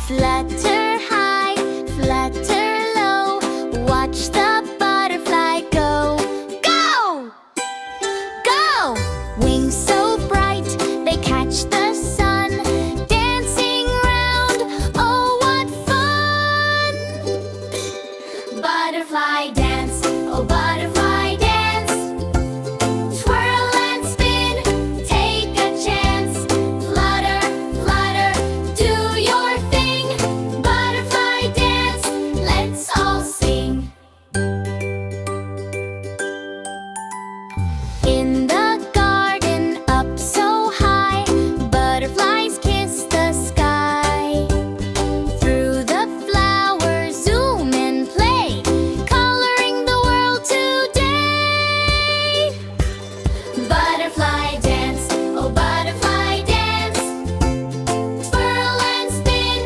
Flutter high, flutter low, watch the butterfly go. Go! Go! Wings so bright, they catch the sun, dancing round, oh what fun! Butterfly dance, oh butterfly dance. Twirl and spin, take a chance. Flutter, flutter, do your thing. Butterfly dance, let's all sing. In the garden, up so high, butterflies kiss the sky. Through the flowers, zoom and play, coloring the world today. Butterfly dance, oh butterfly dance. Twirl and spin,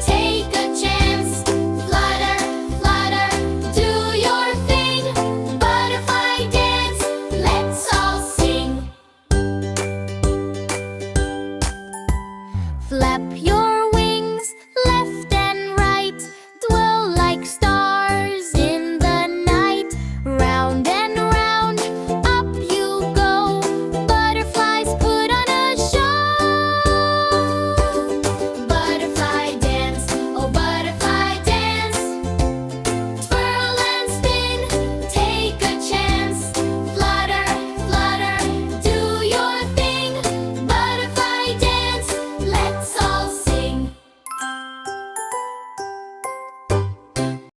take a chance. Flutter, flutter, do your thing. Butterfly dance, let's all sing. Flap your